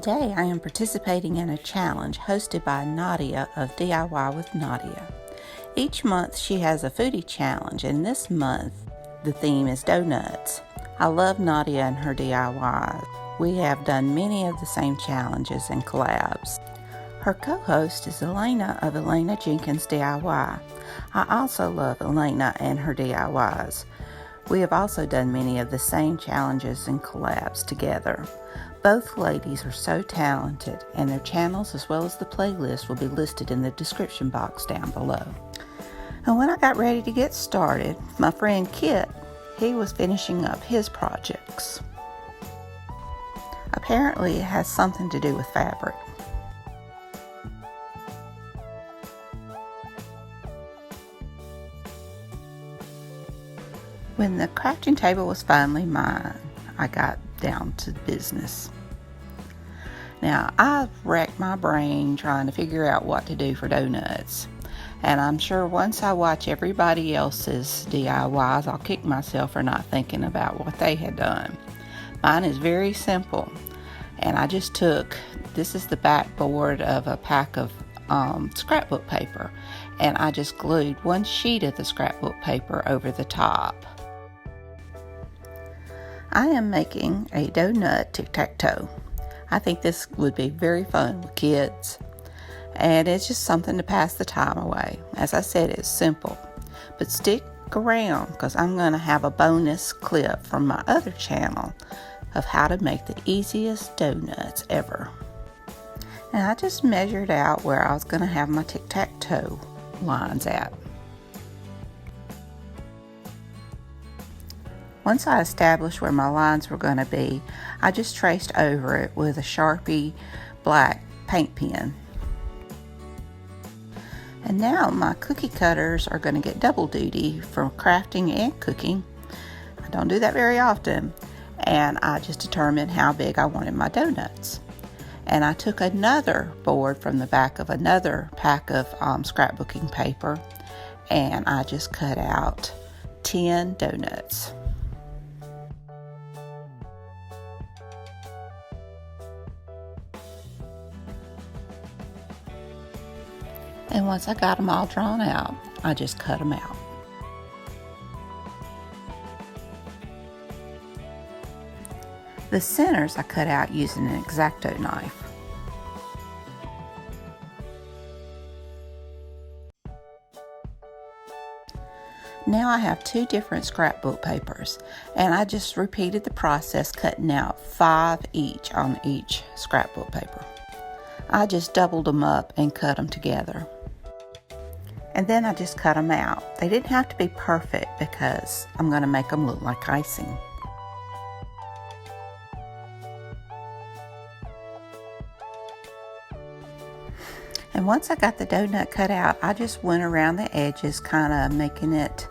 Today I am participating in a challenge hosted by Nadia of DIY with Nadia. Each month she has a foodie challenge, and this month the theme is Doughnuts. I love Nadia and her DIYs. We have done many of the same challenges and collabs. Her co-host is Elena of Elena Jenkins DIY. I also love Elena and her DIYs. We have also done many of the same challenges and collabs together. Both ladies are so talented, and their channels as well as the playlist will be listed in the description box down below. And when I got ready to get started, my friend Kit, he was finishing up his projects. Apparently it has something to do with fabric. When the crafting table was finally mine, I got down to business. Now, I've racked my brain trying to figure out what to do for Doughnuts. And I'm sure once I watch everybody else's DIYs, I'll kick myself for not thinking about what they had done. Mine is very simple. And I just this is the backboard of a pack of scrapbook paper. And I just glued one sheet of the scrapbook paper over the top. I am making a donut Tic Tac Toe. I think this would be very fun with kids, and it's just something to pass the time away. As I said, it's simple, but stick around because I'm going to have a bonus clip from my other channel of how to make the easiest donuts ever. And I just measured out where I was going to have my Tic Tac Toe lines at. Once I established where my lines were going to be, I just traced over it with a Sharpie black paint pen. And now my cookie cutters are going to get double duty for crafting and cooking. I don't do that very often. And I just determined how big I wanted my donuts. And I took another board from the back of another pack of scrapbooking paper, and I just cut out 10 donuts. And once I got them all drawn out, I just cut them out. The centers I cut out using an X-Acto knife. Now I have two different scrapbook papers, and I just repeated the process, cutting out 5 each on each scrapbook paper. I just doubled them up and cut them together. And then I just cut them out. They didn't have to be perfect because I'm going to make them look like icing. And once I got the donut cut out, I just went around the edges, kind of making it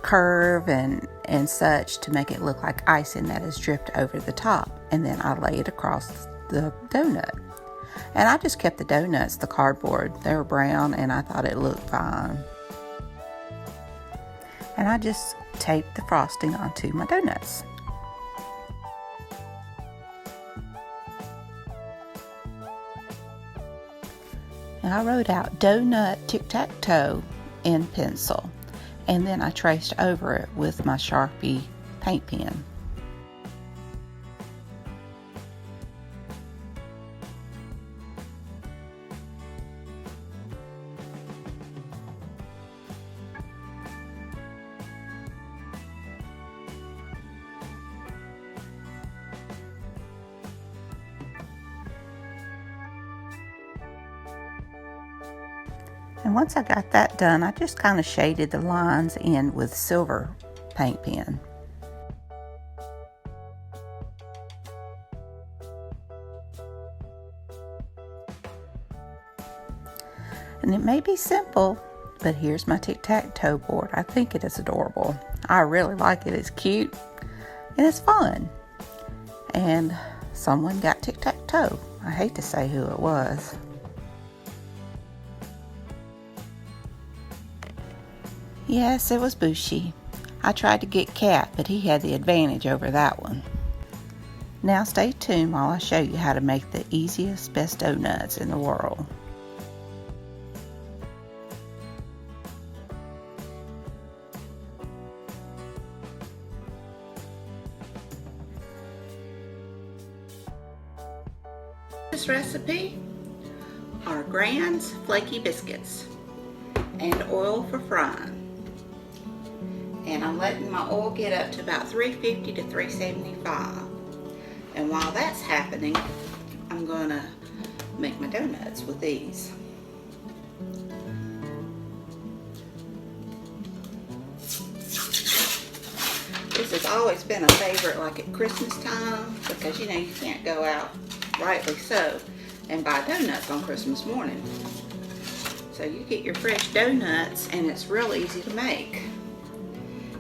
curve and such to make it look like icing that is dripped over the top. And then I lay it across the donut. And I just kept the donuts, the cardboard. They were brown and I thought it looked fine. And I just taped the frosting onto my donuts. And I wrote out Donut Tic Tac Toe in pencil. And then I traced over it with my Sharpie paint pen. And once I got that done, I just kind of shaded the lines in with silver paint pen. And it may be simple, but here's my Tic Tac Toe board. I think it is adorable. I really like it. It's cute and it's fun. And someone got Tic Tac Toe. I hate to say who it was. Yes, it was Bushy. I tried to get Cat, but he had the advantage over that one. Now stay tuned. tuned while I show you how to make the easiest, best donuts in the world. This recipe are Graham's Flaky biscuits and oil for frying. And I'm letting my oil get up to about 350 to 375. And while that's happening, I'm gonna make my donuts with these. This has always been a favorite, like at Christmas time, because you know you can't go out, rightly so, and buy donuts on Christmas morning. So you get your fresh donuts and it's real easy to make.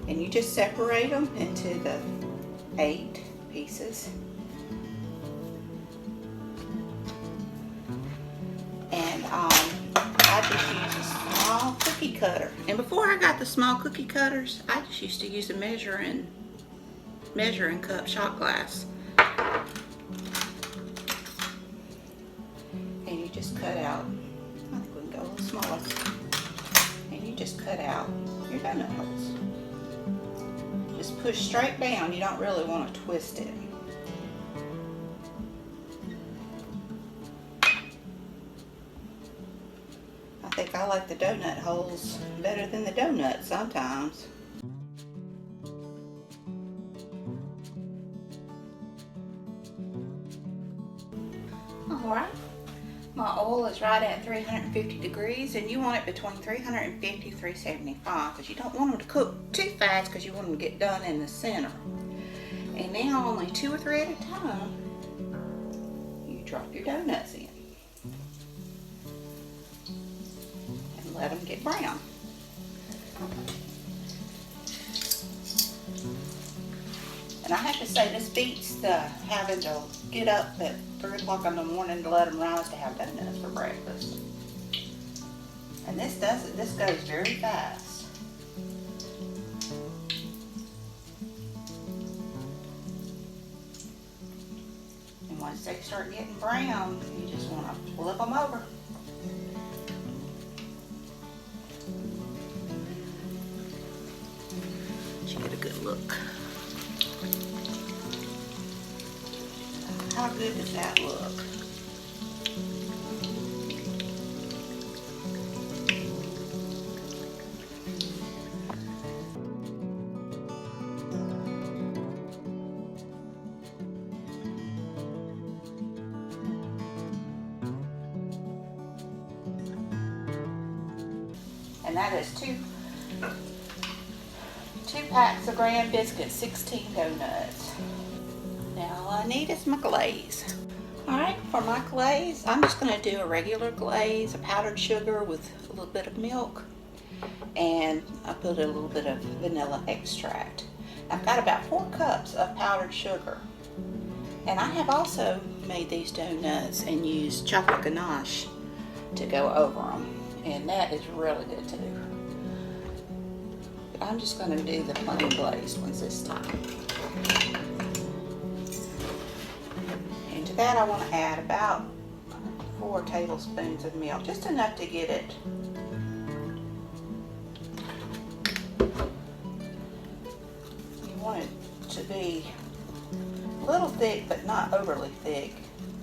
And you just separate them into the 8 pieces. And I just use a small cookie cutter. And before I got the small cookie cutters, I just used to use a measuring cup shot glass. And you just cut out, I think we can go a little smaller. And you just cut out your donut holes. Just push straight down, you don't really want to twist it. I think I like the donut holes better than the donuts sometimes. Alright, my oil is right at 350 degrees and you want it between 350 and 375 because you don't want them to cook too fast because you want them to get done in the center. And now only 2 or 3 at a time, you drop your donuts in and let them get brown. And I have to say, this beats the having to get up at 3 o'clock in the morning to let them rise to have donuts for breakfast. And this does it. This goes very fast. And once they start getting brown, you just want to flip them over. You get a good look. How good does that look? And that is two packs of Graham biscuits, 16 donuts. Now all I need is my glaze. Alright, for my glaze, I'm just going to do a regular glaze, a powdered sugar with a little bit of milk, and I put a little bit of vanilla extract. I've got about 4 cups of powdered sugar. And I have also made these donuts and used chocolate ganache to go over them. And that is really good too. But I'm just going to do the plain glazed ones this time. And to that I want to add about 4 tablespoons of milk, just enough to get it want it to be a little thick but not overly thick,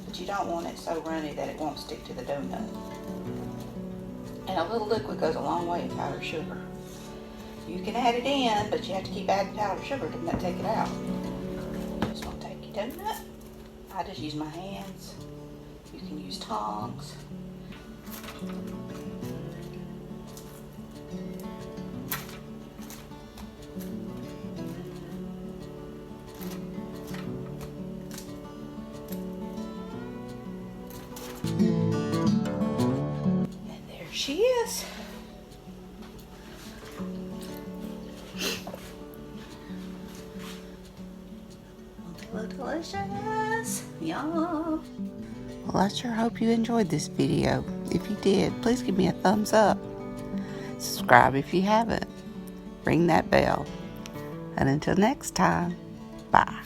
but you don't want it so runny that it won't stick to the donut. And a little liquid goes a long way in powdered sugar. You can add it in, but you have to keep adding powdered sugar to not take it out. You just want to take your donut. I just use my hands. You can use tongs. She is. Delicious. Yum. Well, I sure hope you enjoyed this video. If you did, please give me a thumbs up. Subscribe if you haven't. Ring that bell. And until next time, bye.